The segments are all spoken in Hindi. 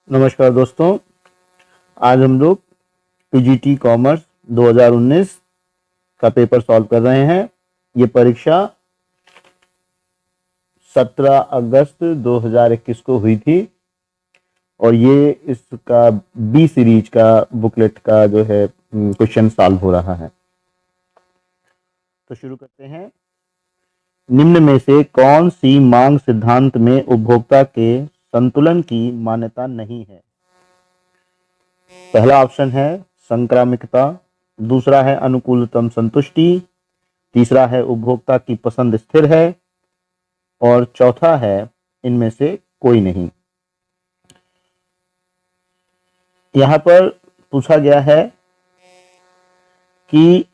नमस्कार दोस्तों। आज हम लोग पीजीटी कॉमर्स 2019 का पेपर सॉल्व कर रहे हैं। ये परीक्षा 17 अगस्त 2021 को हुई थी और ये इसका बी सीरीज का बुकलेट का जो है क्वेश्चन सॉल्व हो रहा है। तो शुरू करते हैं। निम्न में से कौन सी मांग सिद्धांत में उपभोक्ता के संतुलन की मान्यता नहीं है? पहला ऑप्शन है संक्रामिकता, दूसरा है अनुकूलतम संतुष्टि, तीसरा है उपभोक्ता की पसंद स्थिर है और चौथा है इनमें से कोई नहीं। यहां पर पूछा गया है कि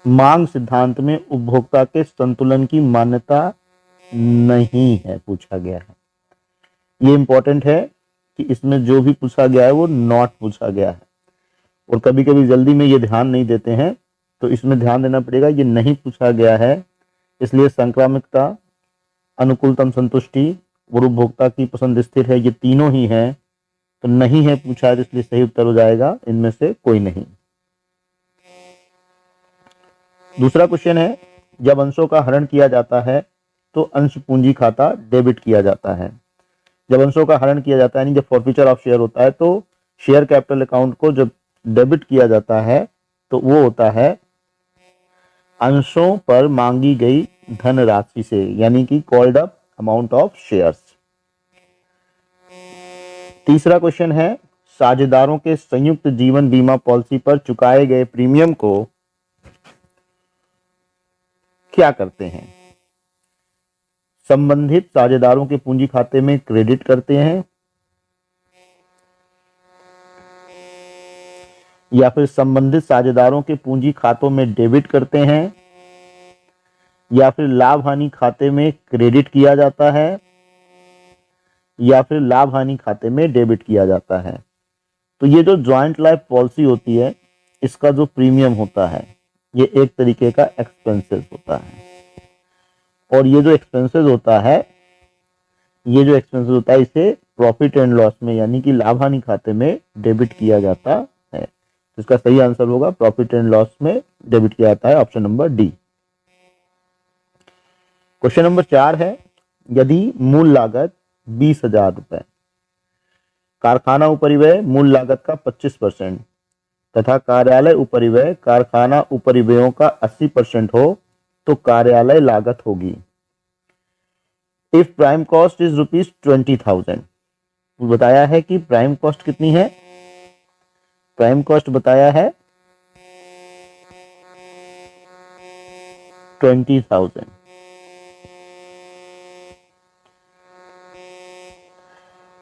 मांग सिद्धांत में उपभोक्ता के संतुलन की मान्यता नहीं है, पूछा गया है। ये इंपॉर्टेंट है कि इसमें जो भी पूछा गया है वो नॉट पूछा गया है और कभी कभी जल्दी में ये ध्यान नहीं देते हैं, तो इसमें ध्यान देना पड़ेगा। ये नहीं पूछा गया है, इसलिए संक्रामिकता, अनुकूलतम संतुष्टि और उपभोक्ता की पसंद स्थिर है, ये तीनों ही हैं। तो नहीं है पूछा है, इसलिए सही उत्तर हो जाएगा इनमें से कोई नहीं। दूसरा क्वेश्चन है, जब अंशों का हरण किया जाता है तो अंश पूंजी खाता डेबिट किया जाता है। जब अंशों का हरण किया जाता है यानी जब फॉरफीचर ऑफ शेयर होता है तो शेयर कैपिटल अकाउंट को जब डेबिट किया जाता है तो वो होता है अंशों पर मांगी गई धनराशि से, यानी कि called up amount of shares. तीसरा क्वेश्चन है, साझेदारों के संयुक्त जीवन बीमा पॉलिसी पर चुकाए गए प्रीमियम को क्या करते हैं? संबंधित साझेदारों के पूंजी खाते में क्रेडिट करते हैं या फिर संबंधित साझेदारों के पूंजी खातों में डेबिट करते हैं या फिर लाभ हानि खाते में क्रेडिट किया जाता है या फिर लाभ हानि खाते में डेबिट किया जाता है। तो ये जो ज्वाइंट लाइफ पॉलिसी होती है, इसका जो प्रीमियम होता है ये एक तरीके का एक्सपेंसेस होता है और ये जो एक्सपेंसेस होता है इसे प्रॉफिट एंड लॉस में यानी कि लाभ हानि खाते में डेबिट किया जाता है। तो इसका सही आंसर होगा प्रॉफिट एंड लॉस में डेबिट किया जाता है, option number D. Question number 4 है, यदि मूल लागत 20,000 रुपए, कारखाना उपरिव्यय मूल लागत का 25% तथा कार्यालय उपरिव्यय कारखाना उपरिव्ययों का 80% हो तो कार्यालय लागत होगी। इफ प्राइम कॉस्ट इज ₹20,000, बताया है कि प्राइम कॉस्ट कितनी है? प्राइम कॉस्ट बताया है 20,000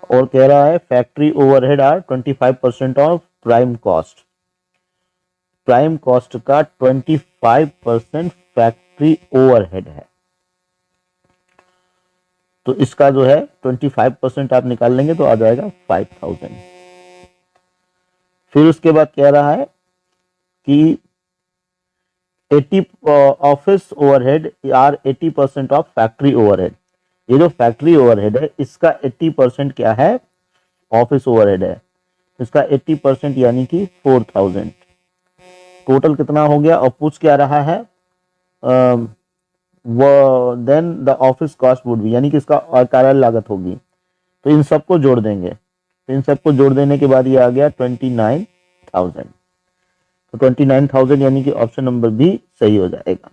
और कह रहा है factory overhead are 25% of prime cost. Prime cost का 25% फैक्ट्री ओवरहेड है, तो इसका जो है 25% आप निकाल लेंगे तो आ जाएगा 5,000। फिर उसके बाद कह रहा है कि 80 office overhead are 80% of factory overhead. ये जो फैक्ट्री ओवरहेड है इसका 80% क्या है? ऑफिस ओवरहेड है। इसका 80% यानी कि 4,000। टोटल कितना हो गया? और पूछ क्या रहा है? Then the office cost would be, यानी कि इसका कार्यालय लागत होगी। तो इन सबको जोड़ देंगे, तो इन सबको जोड़ देने के बाद ये आ गया 29,000। तो 29,000 यानी कि ऑप्शन नंबर बी सही हो जाएगा।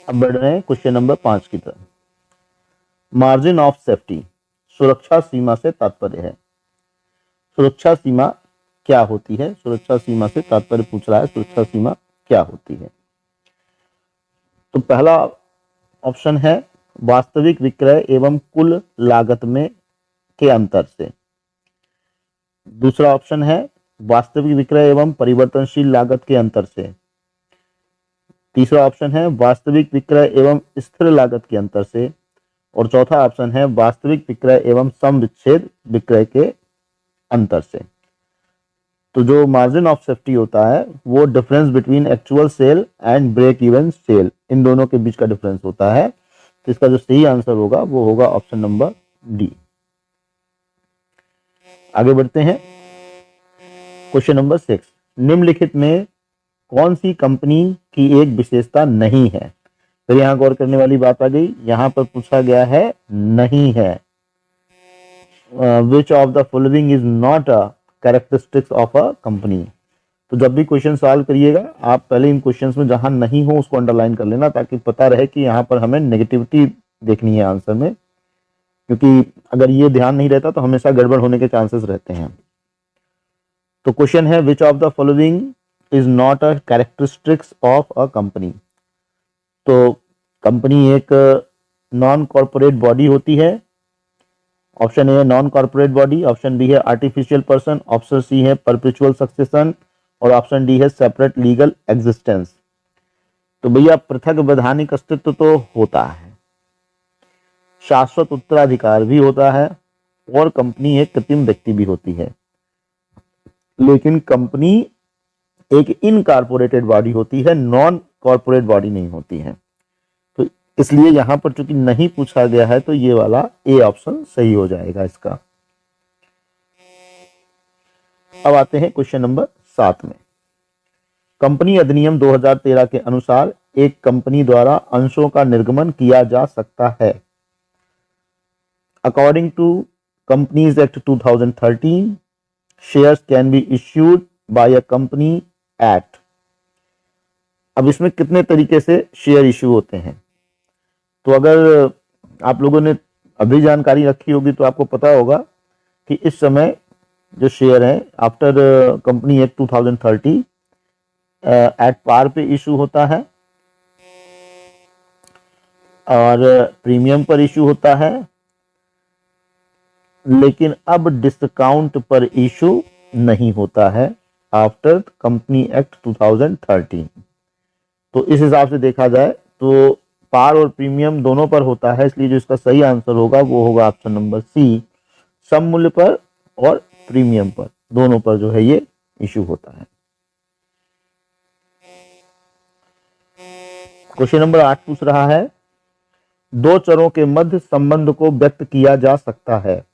अब बढ़ रहे हैं क्वेश्चन नंबर 5 की तरफ। मार्जिन ऑफ सेफ्टी, सुरक्षा सीमा से तात्पर्य है। सुरक्षा सीमा क्या होती है? सुरक्षा सीमा से तात्पर्य पूछ रहा है, सुरक्षा सीमा क्या होती है? तो पहला ऑप्शन है वास्तविक विक्रय एवं कुल लागत में के अंतर से। दूसरा ऑप्शन है वास्तविक विक्रय एवं परिवर्तनशील लागत के अंतर से। तीसरा ऑप्शन है वास्तविक विक्रय एवं स्थिर लागत के अंतर से और चौथा ऑप्शन है वास्तविक विक्रय एवं सम विच्छेद विक्रय के अंतर से। तो जो मार्जिन ऑफ सेफ्टी होता है वो difference between actual sale and break even sale, इन दोनों के बीच का डिफरेंस होता है। तो इसका जो सही आंसर होगा वो होगा ऑप्शन नंबर डी। आगे बढ़ते हैं, क्वेश्चन नंबर 6, निम्नलिखित में कौन सी कंपनी की एक विशेषता नहीं है। फिर यहां गौर करने वाली बात आ गई, यहां पर पूछा गया है नहीं है। Which of the following is not a characteristics of a company. तो जब भी क्वेश्चन सॉल्व करिएगा आप पहले इन क्वेश्चंस में जहां नहीं हो उसको अंडरलाइन कर लेना, ताकि पता रहे कि यहाँ पर हमें नेगेटिविटी देखनी है आंसर में, क्योंकि अगर ये ध्यान नहीं रहता तो हमेशा गड़बड़ होने के चांसेस रहते हैं। तो क्वेश्चन है which of the following is not a characteristics of a company. तो कंपनी एक नॉन कॉर्पोरेट बॉडी होती है। ऑप्शन ए है non corporate body, option B है आर्टिफिशियल पर्सन, ऑप्शन सी है परपेचुअल सक्सेशन और ऑप्शन डी है सेपरेट लीगल एग्जिस्टेंस। तो भैया पृथक वैधानिक अस्तित्व तो होता है, शाश्वत उत्तराधिकार भी होता है और कंपनी एक कृत्रिम व्यक्ति भी होती है, लेकिन कंपनी एक इनकॉर्पोरेटेड बॉडी होती है, नॉन कॉर्पोरेट बॉडी नहीं होती है। तो इसलिए यहां पर चूंकि नहीं पूछा गया है तो ये वाला ए ऑप्शन सही हो जाएगा इसका। अब आते हैं क्वेश्चन नंबर 7 में। कंपनी अधिनियम 2013 के अनुसार एक कंपनी द्वारा अंशों का निर्गमन किया जा सकता है। According to companies act 2013 shares can be issued by a company act. अब इसमें कितने तरीके से शेयर इश्यू होते हैं, तो अगर आप लोगों ने अभी जानकारी रखी होगी तो आपको पता होगा कि इस समय जो शेयर है after company act 2030 at par पे इशू होता है और प्रीमियम पर इशू होता है, लेकिन अब डिस्काउंट पर इशू नहीं होता है आफ्टर कंपनी एक्ट 2013। तो इस हिसाब से देखा जाए तो पार और प्रीमियम दोनों पर होता है, इसलिए जो इसका सही आंसर होगा वो होगा ऑप्शन नंबर सी, सम मूल्य पर और प्रीमियम पर, दोनों पर जो है ये इशू होता है। क्वेश्चन नंबर 8 पूछ रहा है, दो चरों के मध्य संबंध को व्यक्त किया जा सकता है।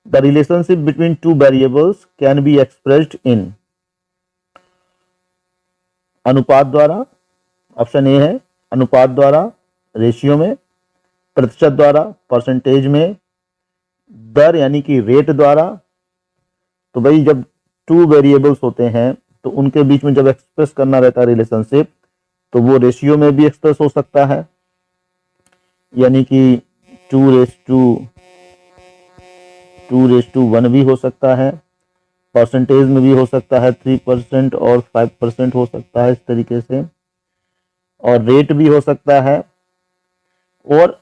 The relationship between two variables can be expressed in. अनुपात द्वारा, ऑप्शन ए है अनुपात द्वारा रेशियो में, प्रतिशत द्वारा परसेंटेज में, दर यानी कि रेट द्वारा। तो भाई जब टू वेरिएबल्स होते हैं तो उनके बीच में जब एक्सप्रेस करना रहता है रिलेशनशिप, तो वो रेशियो में भी एक्सप्रेस हो सकता है, यानी कि 2:1 भी हो सकता है, परसेंटेज में भी हो सकता है 3% और 5% हो सकता है इस तरीके से, और रेट भी हो सकता है, और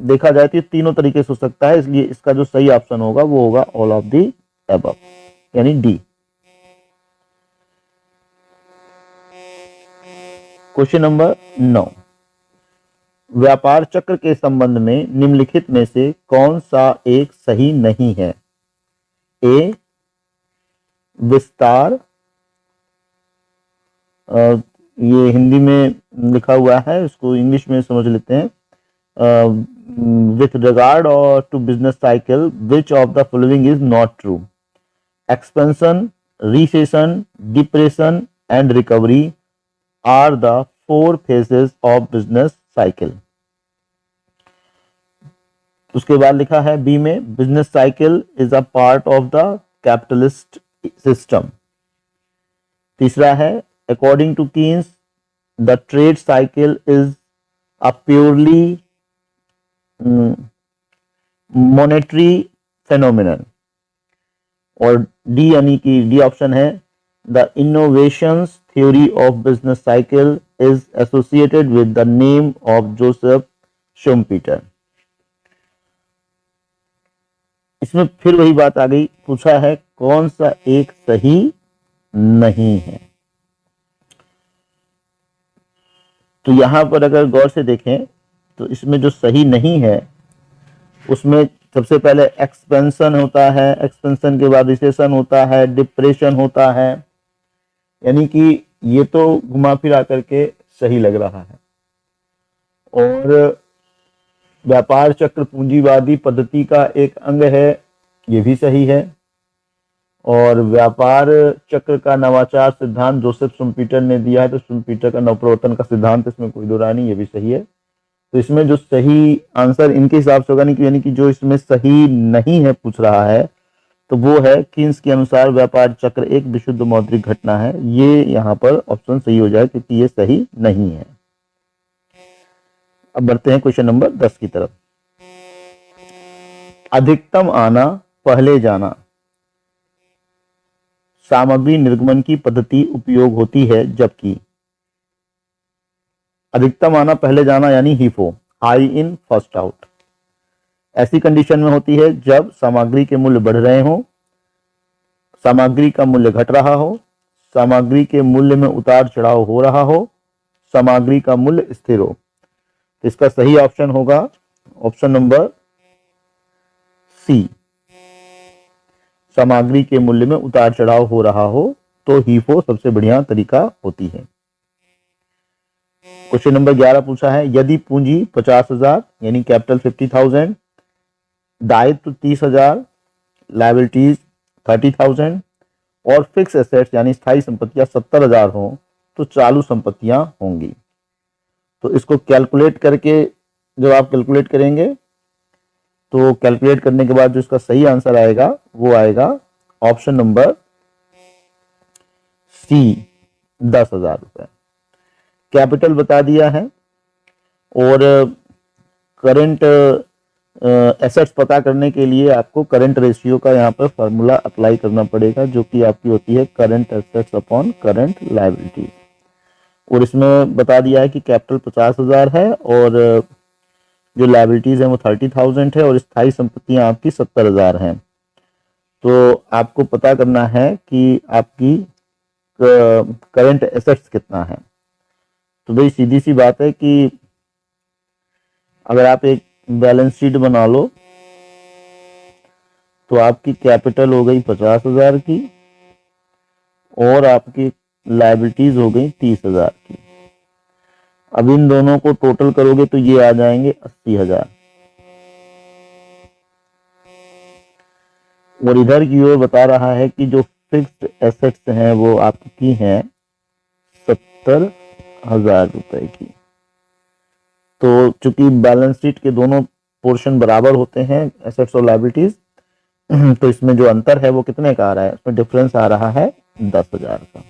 देखा जाए तो तीनों तरीके से हो सकता है, इसलिए इसका जो सही ऑप्शन होगा वो होगा ऑल ऑफ दी अबव यानी डी। क्वेश्चन नंबर 9, व्यापार चक्र के संबंध में निम्नलिखित में से कौन सा एक सही नहीं है। ए विस्तार, ये हिंदी में लिखा हुआ है, इसको इंग्लिश में समझ लेते हैं। विथ रिगार्ड और to business cycle which of the following is not true. Expansion, recession, depression and recovery are the 4 phases of business cycle. उसके बाद लिखा है बी में, business cycle is a part of the capitalist system. तीसरा है, according to Keynes the trade cycle is a purely monetary phenomenon. और डी यानी कि डी ऑप्शन है, the innovations theory of business cycle is associated with the name of Joseph Schumpeter. इसमें फिर वही बात आ गई, पूछा है कौन सा एक सही नहीं है। तो यहां पर अगर गौर से देखें तो इसमें जो सही नहीं है उसमें सबसे पहले एक्सपेंशन होता है, एक्सपेंशन के बाद रिसेशन होता है, डिप्रेशन होता है, यानी कि ये तो घुमा फिरा करके सही लग रहा है। और व्यापार चक्र पूंजीवादी पद्धति का एक अंग है, ये भी सही है। और व्यापार चक्र का नवाचार सिद्धांत जोसेफ शुम्पीटर ने दिया है, तो शुम्पीटर का नवप्रवर्तन का सिद्धांत, इसमें कोई दो राय नहीं, ये भी सही है। तो इसमें जो सही आंसर इनके हिसाब से होगा, नहीं यानी कि जो इसमें सही नहीं है पूछ रहा है, तो वो है कीन्स के अनुसार व्यापार चक्र एक विशुद्ध मौद्रिक घटना है। ये यहाँ पर ऑप्शन सही हो जाए क्योंकि ये सही नहीं है। अब बढ़ते हैं क्वेश्चन नंबर 10 की तरफ। अधिकतम आना पहले जाना सामग्री निर्गमन की पद्धति उपयोग होती है, जबकि अधिकतम आना पहले जाना यानी हीफो, हाई इन फर्स्ट आउट, ऐसी कंडीशन में होती है जब सामग्री के मूल्य बढ़ रहे हो, सामग्री का मूल्य घट रहा हो, सामग्री के मूल्य में उतार चढ़ाव हो रहा हो, सामग्री का मूल्य स्थिर हो। तो इसका सही ऑप्शन होगा ऑप्शन नंबर सी, सामग्री के मूल्य में उतार चढ़ाव हो रहा हो तो हीफो सबसे बढ़िया तरीका होती है। क्वेश्चन नंबर 11 पूछा है, यदि पूंजी 50,000 यानी कैपिटल 50,000, दायित्व 30,000, लायबिलिटीज 30,000 और फिक्स एसेट्स यानी स्थायी संपत्तियां 70,000 हो तो चालू संपत्तियां होंगी। तो इसको कैलकुलेट करके जब आप कैलकुलेट करेंगे तो कैलकुलेट करने के बाद जो इसका सही आंसर आएगा वो आएगा ऑप्शन नंबर सी, 10,000 रुपए। कैपिटल बता दिया है और करंट एसेट्स पता करने के लिए आपको करंट रेशियो का यहाँ पर फॉर्मूला अप्लाई करना पड़ेगा, जो कि आपकी होती है current assets upon current liability. और इसमें बता दिया है कि कैपिटल 50,000 है और जो लायबिलिटीज है वो 30,000 है और स्थायी संपत्तियां आपकी 70,000 हैं। तो आपको पता करना है कि आपकी करंट एसेट्स कितना है। तो भाई सीधी सी बात है कि अगर आप एक बैलेंस शीट बना लो तो आपकी कैपिटल हो गई 50,000 की और आपकी लायबिलिटीज हो गई 30,000 की। अब इन दोनों को टोटल करोगे तो ये आ जाएंगे 80,000 और इधर की ओर बता रहा है कि जो फिक्स्ड एसेट्स हैं वो आपकी हैं 70,000 रुपए की। तो चूंकि बैलेंस शीट के दोनों पोर्शन बराबर होते हैं एसेट्स और लायबिलिटीज, तो इसमें जो अंतर है वो कितने का आ रहा है, इसमें डिफरेंस आ रहा है 10,000 का।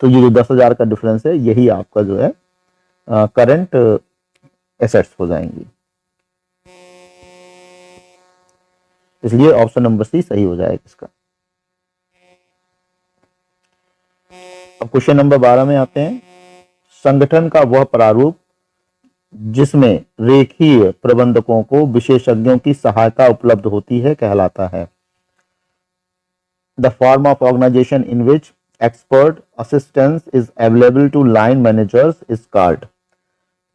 तो ये जो 10,000 का डिफरेंस है यही आपका जो है करंट एसेट्स हो जाएंगी। इसलिए ऑप्शन नंबर सी सही हो जाएगा इसका। अब क्वेश्चन नंबर 12 में आते हैं। संगठन का वह प्रारूप जिसमें रेखीय प्रबंधकों को विशेषज्ञों की सहायता उपलब्ध होती है कहलाता है। The form of organisation in which expert assistance is available to line managers is called.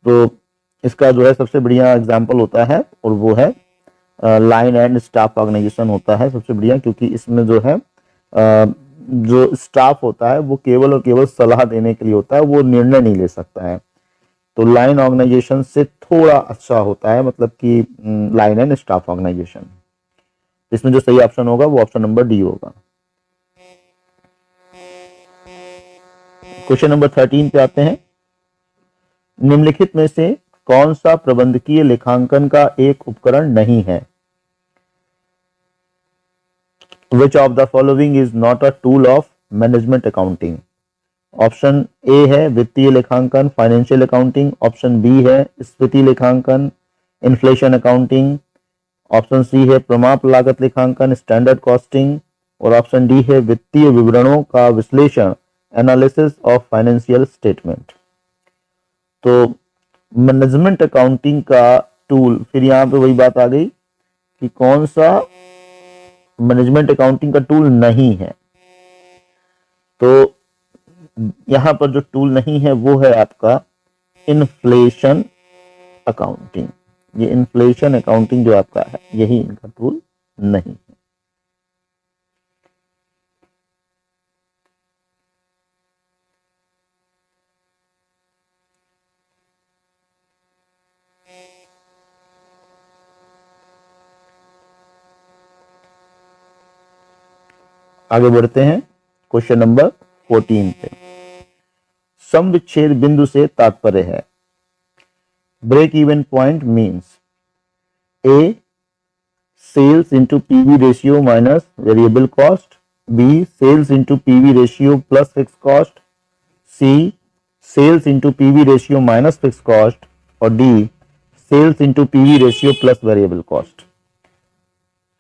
तो इसका जो है सबसे बढ़िया एग्जाम्पल होता है और वो है लाइन एंड स्टाफ ऑर्गेनाइजेशन होता है सबसे बढ़िया, क्योंकि इसमें जो है जो स्टाफ होता है वो केवल और केवल सलाह देने के लिए होता है, वो निर्णय नहीं ले सकता है। तो लाइन ऑर्गेनाइजेशन से थोड़ा अच्छा होता है, मतलब कि लाइन एंड स्टाफ ऑर्गेनाइजेशन। इसमें जो सही ऑप्शन होगा वो ऑप्शन नंबर डी होगा। क्वेश्चन नंबर 13 पे आते हैं। निम्नलिखित में से कौन सा प्रबंधकीय लेखांकन का एक उपकरण नहीं है? Which of the following is not a tool of management accounting? Option A है वित्तीय लेखांकन, फाइनेंशियल अकाउंटिंग। ऑप्शन बी है स्फीति लेखांकन, इन्फ्लेशन अकाउंटिंग। ऑप्शन सी है प्रमाप लागत लेखांकन, स्टैंडर्ड कॉस्टिंग। और ऑप्शन डी है वित्तीय विवरणों का विश्लेषण, एनालिसिस ऑफ फाइनेंशियल स्टेटमेंट। तो मैनेजमेंट अकाउंटिंग का टूल, फिर यहाँ पे वही बात आ गई कि कौन सा मैनेजमेंट अकाउंटिंग का टूल नहीं है। तो यहां पर जो टूल नहीं है वो है आपका इन्फ्लेशन अकाउंटिंग। ये इन्फ्लेशन अकाउंटिंग जो आपका है यही इनका टूल नहीं है। आगे बढ़ते हैं क्वेश्चन नंबर 14 पे। समविच्छेद बिंदु से तात्पर्य है। Break even point means A sales into PV ratio minus variable cost, B sales into PV ratio plus fix cost, C sales into PV ratio minus fix cost, और D sales into PV ratio plus variable cost.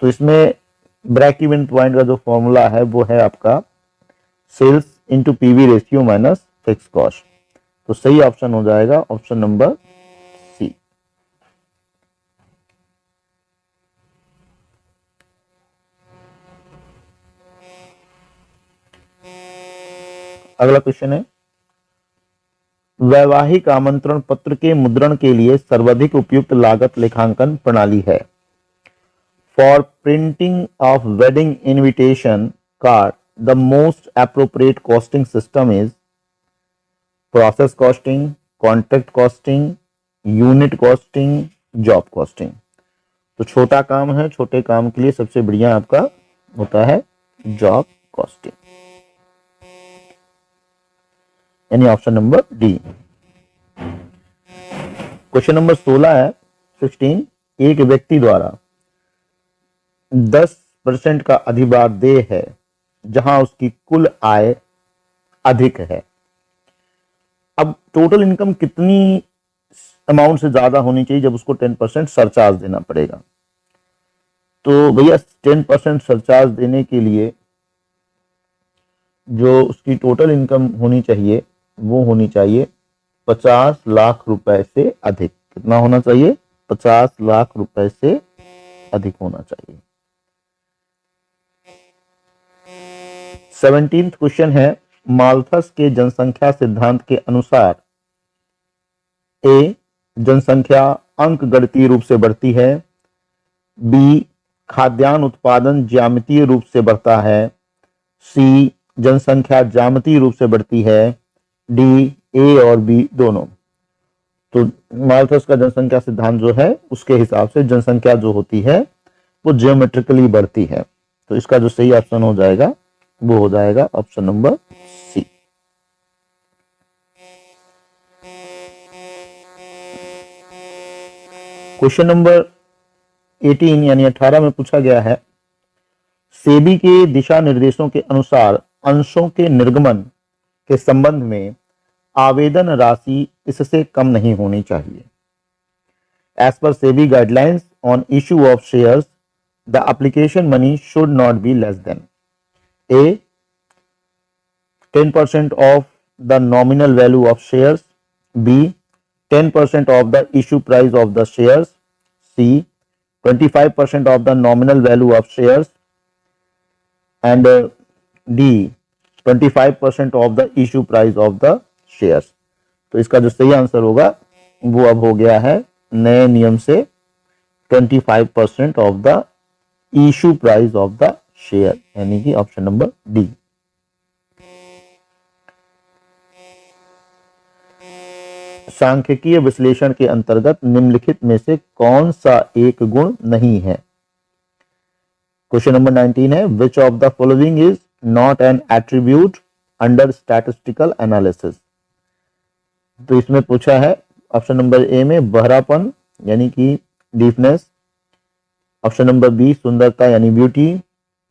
तो इसमें ब्रेक इवन पॉइंट का जो फॉर्मूला है वो है आपका sales into PV ratio minus fix cost. तो सही ऑप्शन हो जाएगा ऑप्शन नंबर सी। अगला क्वेश्चन है, वैवाहिक आमंत्रण पत्र के मुद्रण के लिए सर्वाधिक उपयुक्त लागत लेखांकन प्रणाली है। For printing of wedding invitation card the most appropriate costing system is process costing, contract costing, unit costing, job costing. तो छोटा काम है, छोटे काम के लिए सबसे बढ़िया आपका होता है जॉब कॉस्टिंग, यानी option number D. Question number 16 है 16। एक व्यक्ति द्वारा 10% का अधिभार देय है जहां उसकी कुल आय अधिक है। अब टोटल इनकम कितनी अमाउंट से ज्यादा होनी चाहिए जब उसको 10% सरचार्ज देना पड़ेगा? तो भैया 10% सरचार्ज देने के लिए जो उसकी टोटल इनकम होनी चाहिए वो होनी चाहिए 50 लाख रुपए से अधिक। कितना होना चाहिए? 50 लाख रुपए से अधिक होना चाहिए। 17th क्वेश्चन है, माल्थस के जनसंख्या सिद्धांत के अनुसार ए जनसंख्या अंकगणितीय रूप से बढ़ती है, बी खाद्यान्न उत्पादन ज्यामितीय रूप से बढ़ता है, सी जनसंख्या ज्यामितीय रूप से बढ़ती है, डी ए और बी दोनों। तो माल्थस का जनसंख्या सिद्धांत जो है उसके हिसाब से जनसंख्या जो होती है वो जियोमेट्रिकली बढ़ती है। तो इसका जो सही ऑप्शन हो जाएगा वो हो जाएगा option number C. Question number 18 यानी 18 में पूछा गया है, सेबी के दिशा निर्देशों के अनुसार अंशों के निर्गमन के संबंध में आवेदन राशि इससे कम नहीं होनी चाहिए। As per SEBI guidelines on issue of shares the application money should not be less than a 10% of the nominal value of shares, B 10% of the issue price of the shares, C 25% of the nominal value of shares, and D 25% of the issue price of the shares। तो इसका जो सही आंसर होगा वो अब हो गया है नए नियम से 25% of the issue price of the share, यानी कि ऑप्शन नंबर डी। सांख्यिकीय विश्लेषण के अंतर्गत निम्नलिखित में से कौन सा एक गुण नहीं है? क्वेश्चन नंबर 19 है, which of the following is not an attribute under statistical analysis. तो इसमें पूछा है ऑप्शन नंबर ए में बहरापन यानी कि डीपनेस, ऑप्शन नंबर बी सुंदरता यानी ब्यूटी,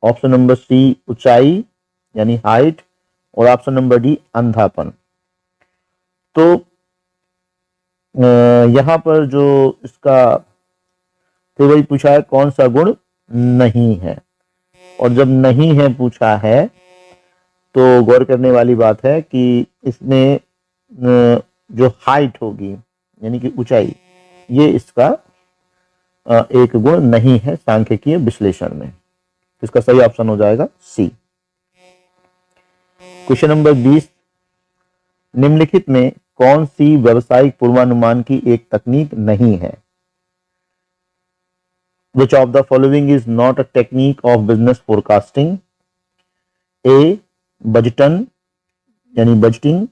ऑप्शन नंबर सी ऊंचाई यानी हाइट, और ऑप्शन नंबर डी अंधापन। तो यहां पर जो इसका तो वही पूछा है कौन सा गुण नहीं है, और जब नहीं है पूछा है तो गौर करने वाली बात है कि इसमें जो हाइट होगी यानी कि ऊंचाई, ये इसका एक गुण नहीं है सांख्यिकीय विश्लेषण में। इसका सही ऑप्शन हो जाएगा सी। क्वेश्चन नंबर 20, निम्नलिखित में कौन सी व्यवसायिक पूर्वानुमान की एक तकनीक नहीं है? Which of the following is not a technique of business forecasting? A बजटन यानी बजटिंग,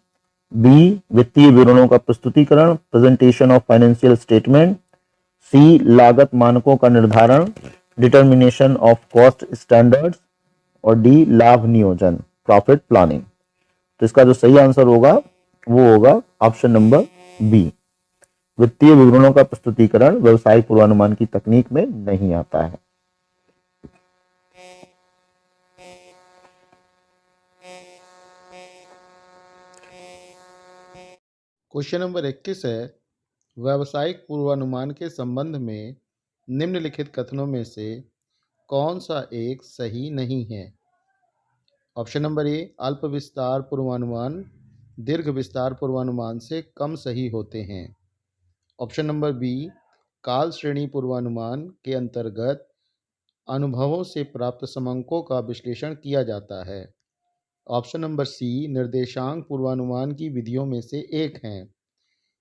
बी वित्तीय विवरणों का प्रस्तुतिकरण प्रेजेंटेशन ऑफ फाइनेंशियल स्टेटमेंट, सी लागत मानकों का निर्धारण डिटर्मिनेशन ऑफ कॉस्ट स्टैंडर्ड्स, और डी लाभ नियोजन, प्रॉफिट प्लानिंग। तो इसका जो सही आंसर होगा वो होगा ऑप्शन नंबर बी। वित्तीय विवरणों का प्रस्तुतिकरण व्यवसायिक पूर्वानुमान की तकनीक में नहीं आता है। क्वेश्चन नंबर 21 है, व्यावसायिक पूर्वानुमान के संबंध में निम्नलिखित कथनों में से कौन सा एक सही नहीं है? ऑप्शन नंबर ए, अल्प विस्तार पूर्वानुमान दीर्घ विस्तार पूर्वानुमान से कम सही होते हैं। ऑप्शन नंबर बी, काल श्रेणी पूर्वानुमान के अंतर्गत अनुभवों से प्राप्त समंकों का विश्लेषण किया जाता है। ऑप्शन नंबर सी, निर्देशांक पूर्वानुमान की विधियों में से एक हैं।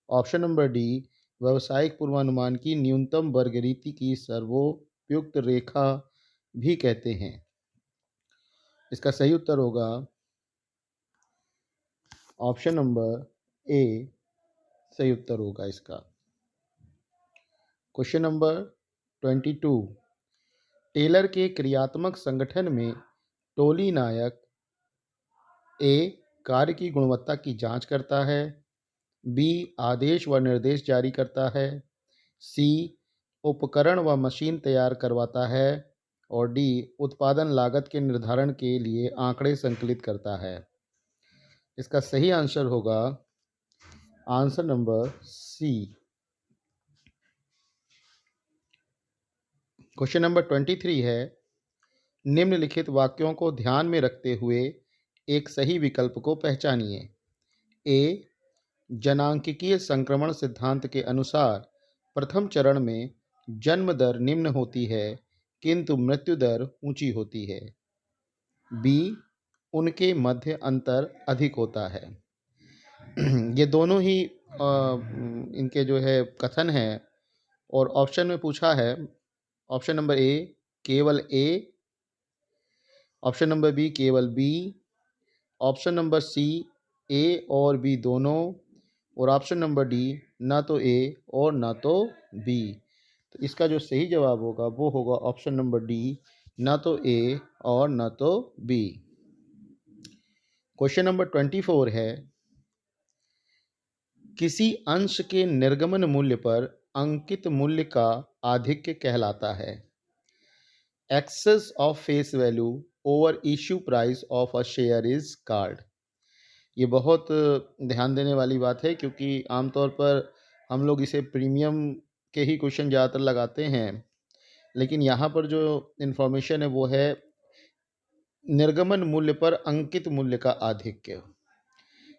ऑप्शन नंबर डी, व्यावसायिक पूर्वानुमान की न्यूनतम वर्गरीति की सर्वोपयुक्त रेखा भी कहते हैं। इसका सही उत्तर होगा ऑप्शन नंबर ए, सही उत्तर होगा इसका। क्वेश्चन नंबर 22, टेलर के क्रियात्मक संगठन में टोली नायक ए, कार्य की गुणवत्ता की जांच करता है, बी, आदेश व निर्देश जारी करता है, सी, उपकरण व मशीन तैयार करवाता है, और डी, उत्पादन लागत के निर्धारण के लिए आंकड़े संकलित करता है। इसका सही आंसर होगा answer number C. Question number 23 है, निम्नलिखित वाक्यों को ध्यान में रखते हुए एक सही विकल्प को पहचानिए। ए, जनांकिकीय संक्रमण सिद्धांत के अनुसार प्रथम चरण में जन्म दर निम्न होती है किंतु मृत्यु दर ऊंची होती है। बी, उनके मध्य अंतर अधिक होता है। ये दोनों ही इनके जो है कथन है, और ऑप्शन में पूछा है ऑप्शन नंबर ए केवल ए, ऑप्शन नंबर बी केवल बी, ऑप्शन नंबर सी ए और बी दोनों, और ऑप्शन नंबर डी ना तो ए और ना तो बी। तो इसका जो सही जवाब होगा वो होगा ऑप्शन नंबर डी, ना तो ए और ना तो बी। क्वेश्चन नंबर 24 है, किसी अंश के निर्गमन मूल्य पर अंकित मूल्य का आधिक्य कहलाता है। Excess of face value over issue price of a share is called. ये बहुत ध्यान देने वाली बात है, क्योंकि आमतौर पर हम लोग इसे प्रीमियम के ही क्वेश्चन ज़्यादातर लगाते हैं, लेकिन यहाँ पर जो इन्फॉर्मेशन है वो है निर्गमन मूल्य पर अंकित मूल्य का आधिक्य,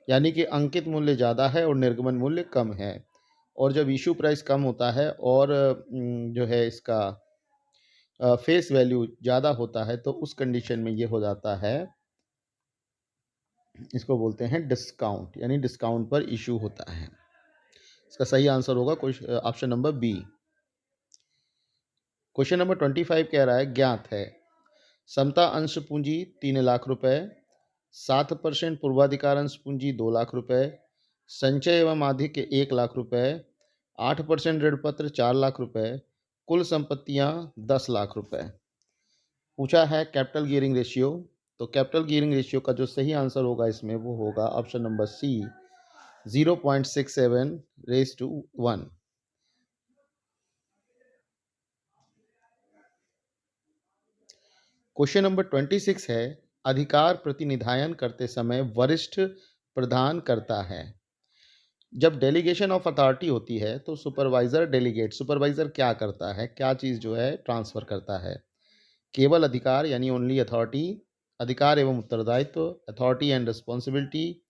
यानी कि अंकित मूल्य ज़्यादा है और निर्गमन मूल्य कम है। और जब इशू प्राइस कम होता है और जो है इसका फेस वैल्यू ज़्यादा होता है, तो उस कंडीशन में ये हो जाता है, इसको बोलते हैं डिस्काउंट, यानी डिस्काउंट पर इशू होता है। इसका सही आंसर होगा option number B. Question number 25 कह रहा है, ज्ञात है समता अंश पूंजी 3 लाख रुपए, 7% पूर्वाधिकार अंश पूंजी 2 लाख रुपए, संचय एवं आधिक्य 1 लाख रुपए, 8% ऋण पत्र 4 लाख रुपए, कुल संपत्तियां 10 लाख रुपए। पूछा है कैपिटल गियरिंग रेशियो, तो कैपिटल गियरिंग रेशियो का जो सही आंसर होगा इसमें वो होगा option number C, 0.67:1। Question number 26 है, अधिकार प्रतिनिधायन करते समय वरिष्ठ प्रदान करता है। जब डेलीगेशन ऑफ अथॉरिटी होती है तो सुपरवाइजर क्या करता है, क्या चीज़ जो है ट्रांसफ़र करता है? केवल अधिकार यानी ओनली अथॉरिटी, अधिकार एवं उत्तरदायित्व, अथॉरिटी एंड रिस्पॉन्सिबिलिटी,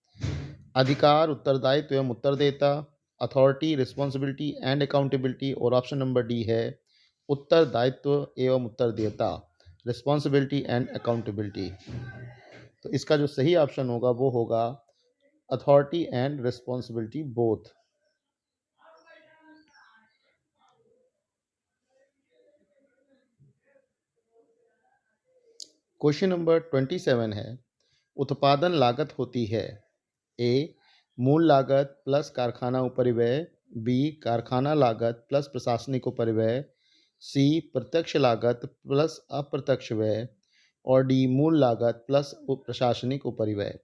अधिकार उत्तरदायित्व एवं उत्तरदेयता, अथॉरिटी रिस्पॉन्सिबिलिटी एंड अकाउंटेबिलिटी, और ऑप्शन नंबर डी है उत्तरदायित्व एवं उत्तरदेयता, रिस्पॉन्सिबिलिटी एंड अकाउंटेबिलिटी। तो इसका जो सही ऑप्शन होगा वो होगा authority and responsibility both. Question number 27 है, उत्पादन लागत होती है ए, मूल लागत प्लस कारखाना उपरिव्यय, बी, कारखाना लागत प्लस प्रशासनिक उपरिव्यय, सी, प्रत्यक्ष लागत प्लस अप्रत्यक्ष व्यय, और डी मूल लागत प्लस प्रशासनिक उपरिव्यय।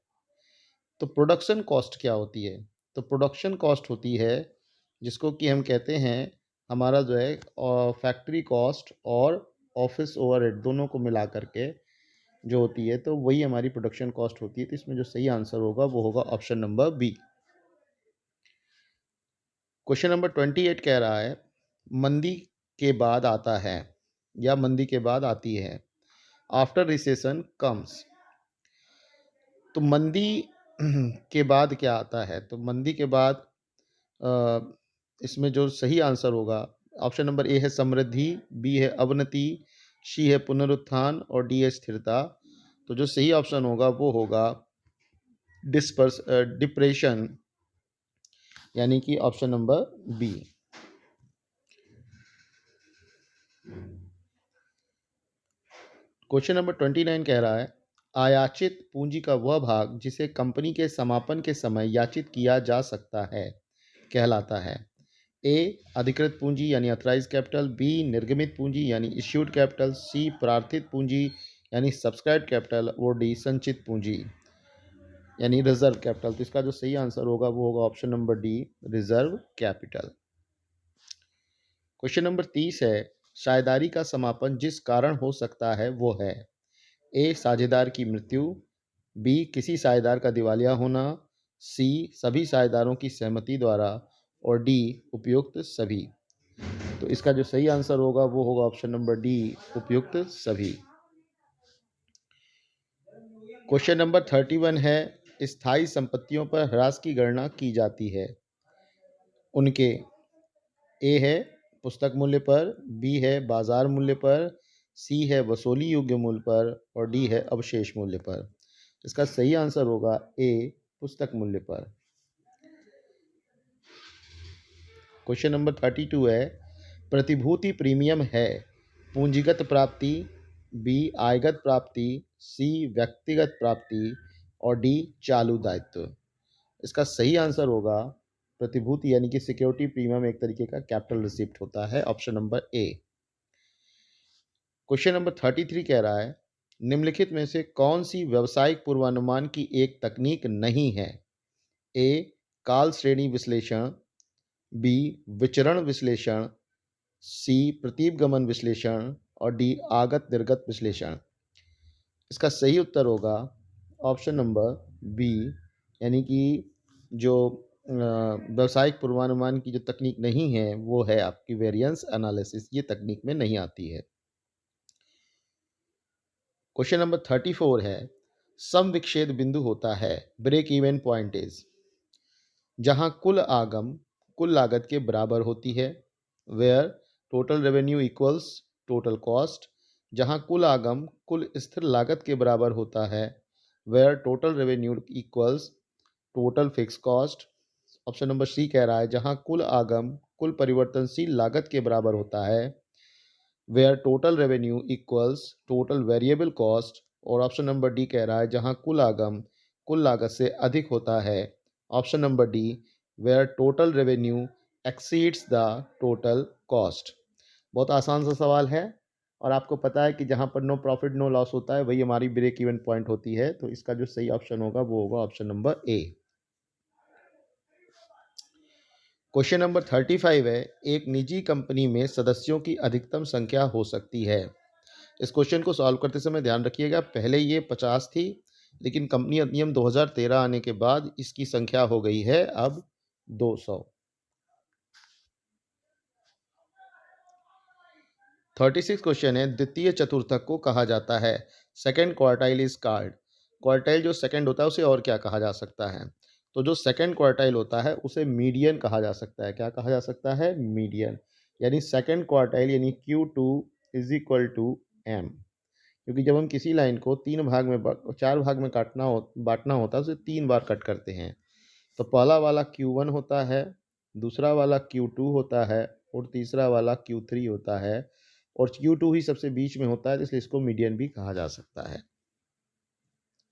तो प्रोडक्शन कॉस्ट क्या होती है? तो प्रोडक्शन कॉस्ट होती है जिसको कि हम कहते हैं हमारा जो है फैक्ट्री कॉस्ट और ऑफिस ओवरहेड दोनों को मिला करके जो होती है, तो वही हमारी प्रोडक्शन कॉस्ट होती है। तो इसमें जो सही आंसर होगा वो होगा option number B. Question number 28 कह रहा है मंदी के बाद आता है या मंदी के बाद आती है। After recession comes. तो मंदी के बाद क्या आता है? तो मंदी के बाद इसमें जो सही आंसर होगा ऑप्शन नंबर ए है समृद्धि, बी है अवनति, सी है पुनरुत्थान और डी है स्थिरता। तो जो सही ऑप्शन होगा वो होगा डिप्रेशन, यानी कि option number B. Question number 29 कह रहा है आयाचित पूंजी का वह भाग जिसे कंपनी के समापन के समय याचित किया जा सकता है कहलाता है। ए अधिकृत पूंजी यानी अथराइज कैपिटल, बी निर्गमित पूंजी यानी इश्यूड कैपिटल, सी प्रार्थित पूंजी यानी सब्सक्राइब्ड कैपिटल और डी संचित पूंजी यानी रिजर्व कैपिटल। तो इसका जो सही आंसर होगा वो होगा option number D reserve capital. Question number 30 है साझेदारी का समापन जिस कारण हो सकता है वो है। ए साझेदार की मृत्यु, बी किसी साझेदार का दिवालिया होना, सी सभी साझेदारों की सहमति द्वारा और डी उपयुक्त सभी। तो इसका जो सही आंसर होगा वो होगा ऑप्शन नंबर डी उपयुक्त सभी। क्वेश्चन नंबर 31 है स्थायी संपत्तियों पर ह्रास की गणना की जाती है उनके। ए है पुस्तक मूल्य पर, बी है बाजार मूल्य पर, सी है वसूली योग्य मूल्य पर और डी है अवशेष मूल्य पर। इसका सही आंसर होगा ए पुस्तक मूल्य पर। क्वेश्चन नंबर 32 है प्रतिभूति प्रीमियम है पूंजीगत प्राप्ति, बी आयगत प्राप्ति, सी व्यक्तिगत प्राप्ति और डी चालू दायित्व। इसका सही आंसर होगा प्रतिभूति यानी कि सिक्योरिटी प्रीमियम एक तरीके का कैपिटल रिसिप्ट होता है, option number A. Question number 33 कह रहा है निम्नलिखित में से कौन सी व्यावसायिक पूर्वानुमान की एक तकनीक नहीं है। ए काल श्रेणी विश्लेषण, बी विचरण विश्लेषण, सी प्रतीपगमन विश्लेषण और डी आगत निर्गत विश्लेषण। इसका सही उत्तर होगा ऑप्शन नंबर बी, यानी कि जो व्यावसायिक पूर्वानुमान की जो तकनीक नहीं है वो है आपकी वेरिएंस एनालिसिस, ये तकनीक में नहीं आती है। क्वेश्चन नंबर 34 है सम विच्छेद बिंदु होता है ब्रेक इवन पॉइंट इज जहां कुल आगम कुल लागत के बराबर होती है, where total revenue equals total cost. जहां कुल आगम कुल स्थिर लागत के बराबर होता है, where total revenue equals total fixed cost. Option number C कह रहा है जहां कुल आगम कुल परिवर्तनशील लागत के बराबर होता है, where total revenue equals total variable cost. और ऑप्शन नंबर डी कह रहा है जहां कुल आगम कुल लागत से अधिक होता है, option number D where total revenue exceeds the total cost. बहुत आसान सा सवाल है और आपको पता है कि जहां पर नो प्रॉफिट नो लॉस होता है वही हमारी ब्रेक इवन पॉइंट होती है। तो इसका जो सही ऑप्शन होगा वो होगा option number A. Question number 35 है एक निजी कंपनी में सदस्यों की अधिकतम संख्या हो सकती है। इस क्वेश्चन को सॉल्व करते समय ध्यान रखिएगा पहले ये 50 थी, लेकिन कंपनी अधिनियम 2013 आने के बाद इसकी संख्या हो गई है अब 200। 36 क्वेश्चन है द्वितीय चतुर्थक को कहा जाता है second quartile is called. Quartile जो सेकंड होता है उसे और क्या कहा जा सकता है? तो जो सेकंड क्वार्टाइल होता है उसे मीडियन कहा जा सकता है। क्या कहा जा सकता है? मीडियन। यानी सेकंड क्वार्टाइल यानी Q2 is equal to M, क्योंकि जब हम किसी लाइन को चार भाग में बांटना होता है उसे 3 बार कट करते हैं। तो पहला वाला Q1 होता है, दूसरा वाला Q2 होता है और तीसरा वाला Q3 होता है और Q2 ही सबसे बीच में होता है, इसलिए इसको मीडियन भी कहा जा सकता है।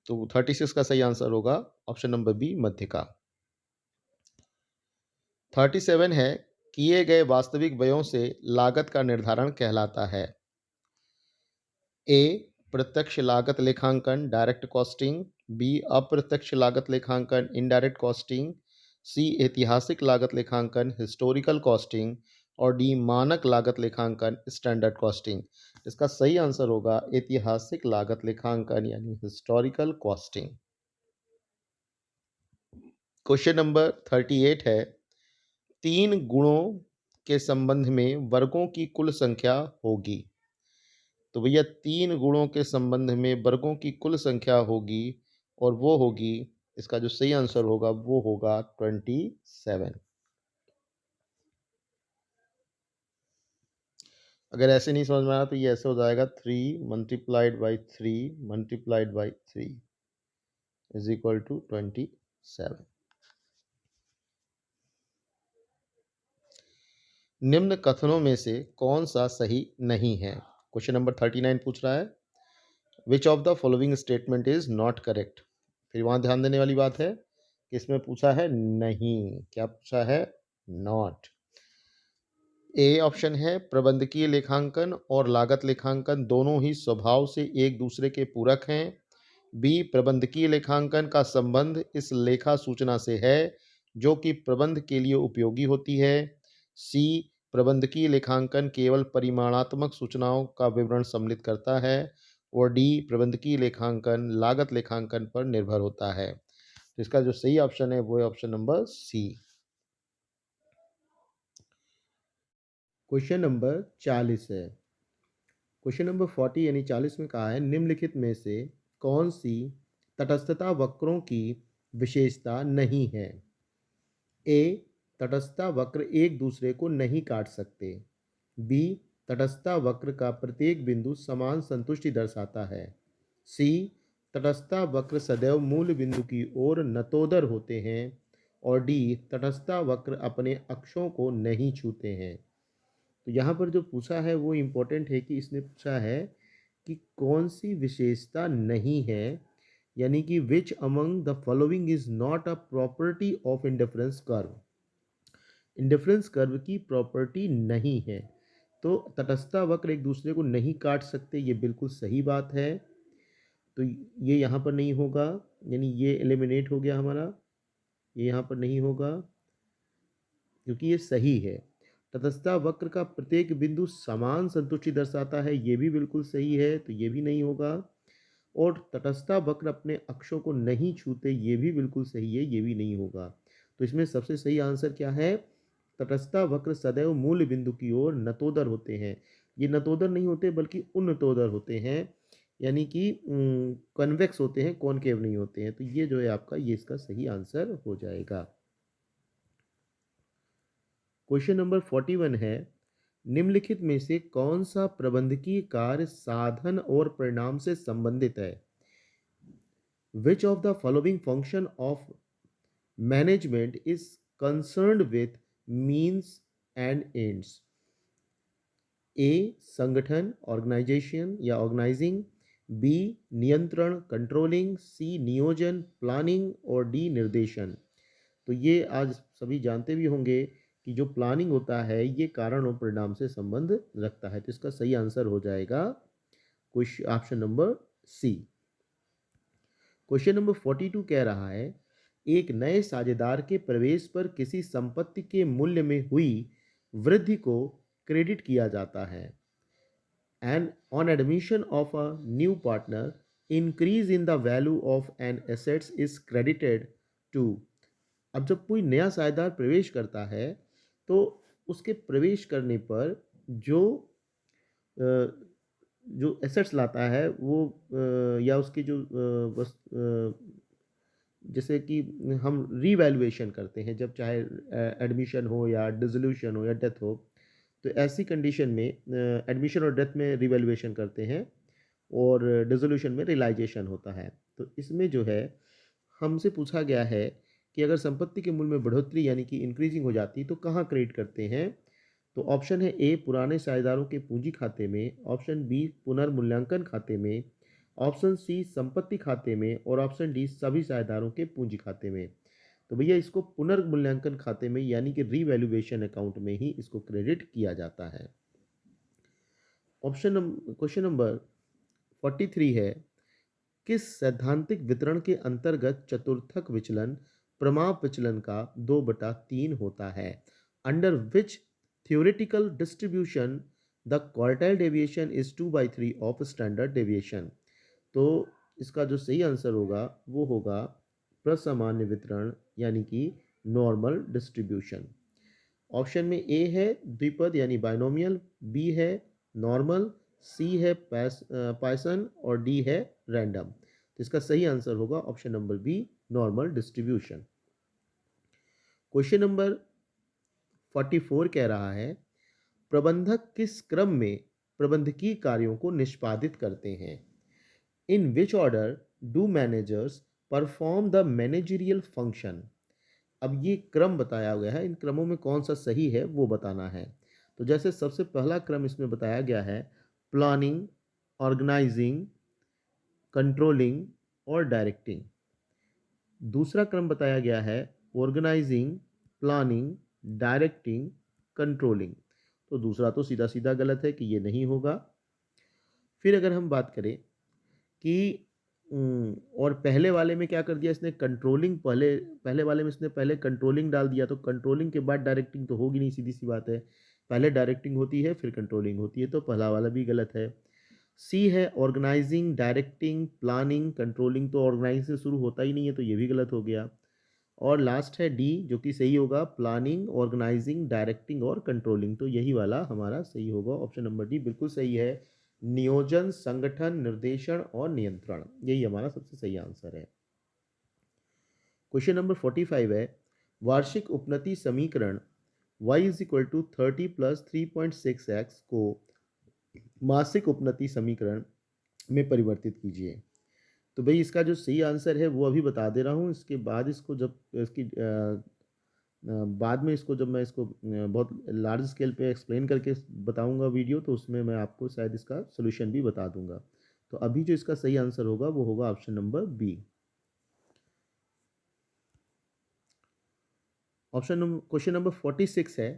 तो 36 का सही आंसर होगा ऑप्शन नंबर बी मध्यिका। 37 है किए गए वास्तविक व्ययों से लागत का निर्धारण कहलाता है। ए प्रत्यक्ष लागत लेखांकन डायरेक्ट कॉस्टिंग, बी अप्रत्यक्ष लागत लेखांकन इनडायरेक्ट कॉस्टिंग, सी ऐतिहासिक लागत लेखांकन हिस्टोरिकल कॉस्टिंग और डी मानक लागत लेखांकन स्टैंडर्ड कॉस्टिंग। इसका सही आंसर होगा ऐतिहासिक लागत लेखांकन यानी हिस्टोरिकल कॉस्टिंग। क्वेश्चन नंबर 38 है, 3 गुणों के संबंध में वर्गों की कुल संख्या होगी। तो भैया 3 गुणों के संबंध में वर्गों की कुल संख्या होगी और वो होगी, इसका जो सही आंसर होगा वो होगा 27। अगर ऐसे नहीं समझ में आया तो ये ऐसे हो जाएगा 3 multiplied by 3 multiplied by 3 is equal to 27। निम्न कथनों में से कौन सा सही नहीं है? क्वेश्चन नंबर 39 पूछ रहा है, which of the following statement is not correct. फिर वहां ध्यान देने वाली बात है कि इसमें पूछा है नहीं, क्या पूछा है? नॉट। ए ऑप्शन है, प्रबंधकीय लेखांकन और लागत लेखांकन दोनों ही स्वभाव से एक दूसरे के पूरक हैं। बी, प्रबंधकीय लेखांकन का संबंध इस लेखा सूचना से है जो कि प्रबंध के लिए उपयोगी होती है। सी, प्रबंधकीय लेखांकन केवल परिमाणात्मक सूचनाओं का विवरण सम्मिलित करता है। और डी, प्रबंधकीय लेखांकन लागत लेखांकन पर निर्भर होता है। तो इसका जो सही ऑप्शन है वो है option number C. Question number 40 है। क्वेश्चन नंबर 40 यानी 40 में कहा है, निम्नलिखित में से कौन सी तटस्थता वक्रों की विशेषता नहीं है? ए, तटस्थता वक्र एक दूसरे को नहीं काट सकते। बी, तटस्थता वक्र का प्रत्येक बिंदु समान संतुष्टि दर्शाता है। सी, तटस्थता वक्र सदैव मूल बिंदु की ओर नतोदर होते हैं। और डी, तटस्थता वक्र अपने अक्षों को नहीं छूते हैं। तो यहाँ पर जो पूछा है वो इम्पोर्टेंट है कि इसने पूछा है कि कौन सी विशेषता नहीं है, यानी कि which among the following is not a property of indifference curve. Indifference curve की प्रॉपर्टी नहीं है। तो तटस्थता वक्र एक दूसरे को नहीं काट सकते, ये बिल्कुल सही बात है। तो ये यहाँ पर नहीं होगा, यानी ये एलिमिनेट हो गया हमारा, ये यहाँ पर नहीं होगा क्योंकि ये सही है। तटस्थता वक्र का प्रत्येक बिंदु समान संतुष्टि दर्शाता है, ये भी बिल्कुल सही है, तो ये भी नहीं होगा। और तटस्थता वक्र अपने अक्षों को नहीं छूते, ये भी बिल्कुल सही है, ये भी नहीं होगा। तो इसमें सबसे सही आंसर क्या है? तटस्थता वक्र सदैव मूल बिंदु की ओर नतोदर होते हैं। ये नतोदर नहीं होते बल्कि उन्नतोदर होते हैं, यानी कि कन्वेक्स होते हैं, कॉनकेव नहीं होते हैं। तो ये जो है आपका, ये इसका सही आंसर हो जाएगा। क्वेश्चन नंबर 41 है, निम्नलिखित में से कौन सा प्रबंधकीय कार्य साधन और परिणाम से संबंधित है? Which of the following function of management is concerned with means and ends? A, संगठन ऑर्गेनाइजेशन या ऑर्गेनाइजिंग। बी, नियंत्रण कंट्रोलिंग। सी, नियोजन प्लानिंग। और डी, निर्देशन। तो ये आज सभी जानते भी होंगे कि जो प्लानिंग होता है ये कारण और परिणाम से संबंध रखता है। तो इसका सही आंसर हो जाएगा option number C. Question number 42 कह रहा है, एक नए साझेदार के प्रवेश पर किसी संपत्ति के मूल्य में हुई वृद्धि को क्रेडिट किया जाता है। And on admission of a new partner, increase in the value of an assets is credited to. अब जब कोई नया साझेदार प्रवेश करता है तो उसके प्रवेश करने पर जो जो एसेट्स लाता है वो या उसकी जो जैसे कि हम रीवैल्यूएशन करते हैं, जब चाहे एडमिशन हो या डिसोल्यूशन हो या डेथ हो, तो ऐसी कंडीशन में एडमिशन और डेथ में रीवैल्यूएशन करते हैं और डिसोल्यूशन में रियलाइजेशन होता है। तो इसमें जो है हमसे पूछा गया है कि अगर संपत्ति के मूल्य में बढ़ोतरी यानी कि इंक्रीजिंग हो जाती तो कहाँ क्रेडिट करते हैं? तो ऑप्शन है ए, पुराने साझेदारों के पूंजी खाते में। ऑप्शन बी, पुनर्मूल्यांकन खाते में। ऑप्शन सी, संपत्ति खाते में। और ऑप्शन डी, सभी साझेदारों के पूंजी खाते में। तो भैया इसको पुनर्मूल्यांकन खाते में यानी कि रीवैल्यूएशन अकाउंट में ही इसको क्रेडिट किया जाता है। क्वेश्चन नंबर 43 है, किस सैद्धांतिक वितरण के अंतर्गत चतुर्थक विचलन प्रमाप विचलन का 2/3 होता है? Under which theoretical distribution the quartile deviation is 2/3 of standard deviation? तो इसका जो सही आंसर होगा वो होगा प्रसामान्य वितरण यानी कि नॉर्मल डिस्ट्रीब्यूशन। ऑप्शन में ए है द्विपद यानी बाइनोमियल, बी है नॉर्मल, सी है पाइसन और डी है रैंडम। तो इसका सही आंसर होगा option number B, normal distribution. Question number 44 कह रहा है, प्रबंधक किस क्रम में प्रबंधकीय कार्यों को निष्पादित करते हैं? In which order do managers perform the managerial function? अब ये क्रम बताया गया है, इन क्रमों में कौन सा सही है वो बताना है। तो जैसे सबसे पहला क्रम इसमें बताया गया है प्लानिंग, ऑर्गेनाइजिंग, कंट्रोलिंग और डायरेक्टिंग। दूसरा क्रम बताया गया है ऑर्गेनाइजिंग, प्लानिंग, डायरेक्टिंग, कंट्रोलिंग। तो दूसरा तो सीधा सीधा गलत है कि ये नहीं होगा। फिर अगर हम बात करें कि और पहले वाले में क्या कर दिया इसने, कंट्रोलिंग, पहले वाले में इसने पहले कंट्रोलिंग डाल दिया, तो कंट्रोलिंग के बाद डायरेक्टिंग तो होगी नहीं, सीधी सी बात है। पहले डायरेक्टिंग होती है फिर कंट्रोलिंग होती है, तो पहला वाला भी गलत है। सी है ऑर्गेनाइजिंग, डायरेक्टिंग, प्लानिंग, कंट्रोलिंग, तो ऑर्गेनाइजिंग से शुरू होता ही नहीं है, तो ये भी गलत हो गया। और लास्ट है डी जो कि सही होगा, प्लानिंग, ऑर्गेनाइजिंग, डायरेक्टिंग और कंट्रोलिंग। तो यही वाला हमारा सही होगा, ऑप्शन नंबर डी बिल्कुल सही है। नियोजन, संगठन, निर्देशन और नियंत्रण, यही हमारा सबसे सही आंसर है। क्वेश्चन नंबर 45 है, वार्षिक उपनति समीकरण y is equal to 30 plus 3.6x को मासिक उपनति समीकरण में परिवर्तित कीजिए। तो भाई इसका जो सही आंसर है वो अभी बता दे रहा हूँ, इसके बाद इसको जब इसकी बाद में इसको जब मैं इसको बहुत लार्ज स्केल पे एक्सप्लेन करके बताऊंगा वीडियो, तो उसमें मैं आपको शायद इसका सोल्यूशन भी बता दूंगा। तो अभी जो इसका सही आंसर होगा वो होगा option number B. Question number 46 है,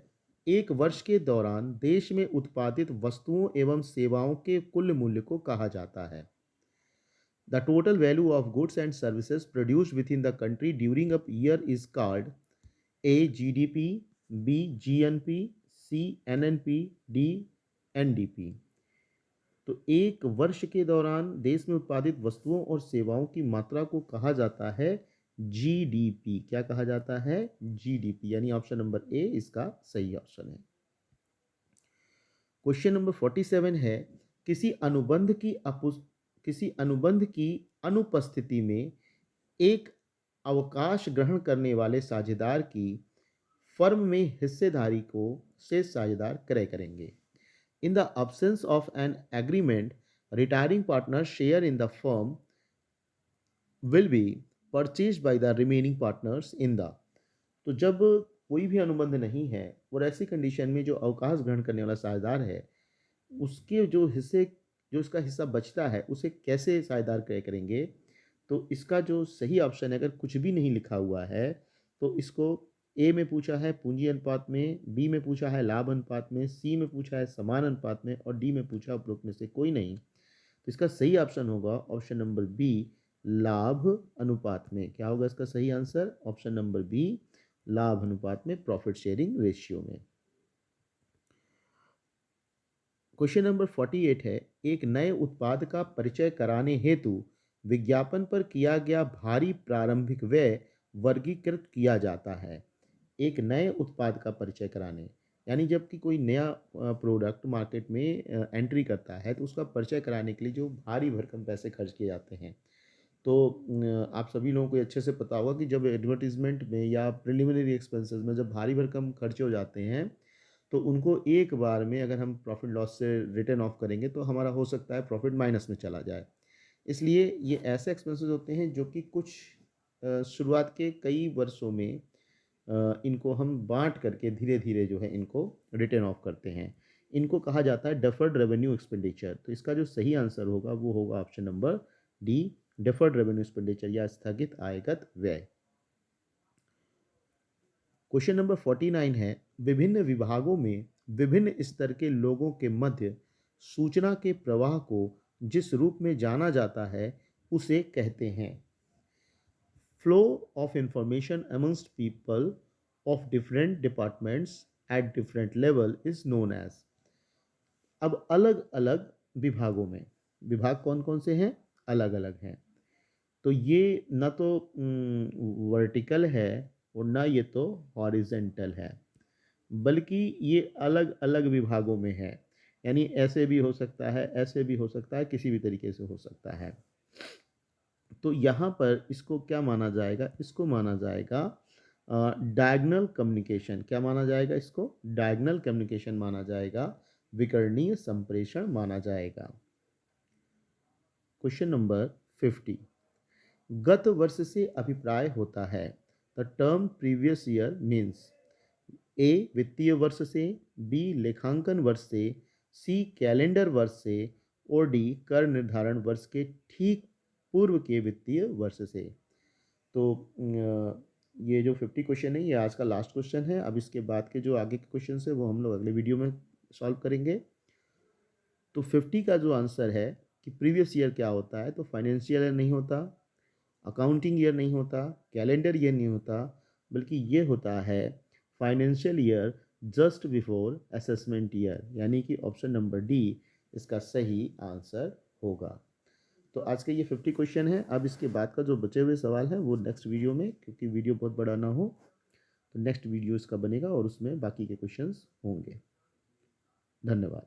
एक वर्ष के दौरान देश में उत्पादित वस्तुओं एवं सेवाओं के कुल मूल्य को कहा जाता है। The total value of goods and services produced within the country during a year is called A. GDP, B. GNP, C. NNP, D. NDP। तो एक वर्ष के दौरान देश में उत्पादित वस्तुओं और सेवाओं की मात्रा को कहा जाता है जीडीपी। क्या कहा जाता है? जीडीपी, यानी ऑप्शन नंबर ए इसका सही ऑप्शन है। क्वेश्चन नंबर 47 है, किसी अनुबंध की अनुपस्थिति में एक अवकाश ग्रहण करने वाले साझेदार की फर्म में हिस्सेदारी को शेष साझेदार क्रय करेंगे। In the absence of an agreement, retiring partner share in the firm will be purchase by the remaining partners in the. तो जब कोई भी अनुबंध नहीं है और ऐसी कंडीशन में जो अवकाश ग्रहण करने वाला साझेदार है उसके जो उसका हिस्सा बचता है उसे कैसे साझेदार क्रय करेंगे? तो इसका जो सही ऑप्शन है, अगर कुछ भी नहीं लिखा हुआ है तो इसको ए में पूछा है पूंजी अनुपात में, बी में पूछा है लाभ अनुपात में, सी में पूछा है समान अनुपात में और डी में पूछा उपरोक्त में से कोई नहीं। तो इसका सही ऑप्शन होगा ऑप्शन नंबर बी, लाभ अनुपात में। क्या होगा इसका सही आंसर? ऑप्शन नंबर बी, लाभ अनुपात में, प्रॉफिट शेयरिंग रेशियो में। क्वेश्चन नंबर 48 है, एक नए उत्पाद का परिचय कराने हेतु विज्ञापन पर किया गया भारी प्रारंभिक व्यय वर्गीकृत किया जाता है। एक नए उत्पाद का परिचय कराने, यानी जबकि कोई नया प्रोडक्ट मार्केट में एंट्री करता है तो उसका परिचय कराने के लिए जो भारी भरकम पैसे खर्च किए जाते हैं। तो आप सभी लोगों को अच्छे से पता होगा कि जब एडवर्टीजमेंट में या प्रिलिमिनरी एक्सपेंसेस में जब भारी भरकम खर्चे हो जाते हैं तो उनको एक बार में अगर हम प्रॉफिट लॉस से रिटर्न ऑफ करेंगे तो हमारा हो सकता है प्रॉफिट माइनस में चला जाए। इसलिए ये ऐसे एक्सपेंसेस होते हैं जो कि कुछ शुरुआत के कई वर्षों में इनको हम बांट करके धीरे धीरे जो है इनको रिटर्न ऑफ करते हैं। इनको कहा जाता है डेफर्ड रेवेन्यू एक्सपेंडिचर। तो इसका जो सही आंसर होगा वो होगा option number D, deferred revenue expenditure या स्थगित आयगत व्यय। क्वेश्चन नंबर 49 है, विभिन्न विभागों में विभिन्न स्तर के लोगों के मध्य सूचना के प्रवाह को जिस रूप में जाना जाता है उसे कहते हैं। Flow of information amongst people of different departments at different level is known as. अब अलग अलग विभागों में, विभाग कौन कौन से हैं? अलग अलग हैं। तो ये ना तो वर्टिकल है और ना ये तो हॉरिजेंटल है, बल्कि ये अलग अलग विभागों में है। यानी ऐसे भी हो सकता है, ऐसे भी हो सकता है, किसी भी तरीके से हो सकता है। तो यहाँ पर इसको क्या माना जाएगा? इसको माना जाएगा डायगोनल कम्युनिकेशन। क्या माना जाएगा इसको? डायगोनल कम्युनिकेशन माना जाएगा, विकर्णीय संप्रेषण माना जाएगा। Question number 50। गत वर्ष से अभिप्राय होता है। The term previous year means A वित्तीय वर्ष से, बी लेखांकन वर्ष से, सी कैलेंडर वर्ष से और डी कर निर्धारण वर्ष के ठीक पूर्व के वित्तीय वर्ष से। तो ये जो 50 क्वेश्चन है ये आज का लास्ट क्वेश्चन है। अब इसके बाद के जो आगे के क्वेश्चन है वो हम लोग अगले वीडियो में सॉल्व करेंगे। तो 50 का जो आंसर है कि प्रीवियस ईयर क्या होता है, तो फाइनेंशियल ईयर नहीं होता, अकाउंटिंग ईयर नहीं होता, कैलेंडर ईयर नहीं होता, बल्कि ये होता है financial year just before assessment year, यानी कि ऑप्शन नंबर डी इसका सही आंसर होगा। तो आज के ये 50 क्वेश्चन है। अब इसके बाद का जो बचे हुए सवाल है वो नेक्स्ट वीडियो में, क्योंकि वीडियो बहुत बड़ा ना हो, तो नेक्स्ट वीडियो इसका बनेगा और उसमें बाकी के क्वेश्चंस होंगे। धन्यवाद।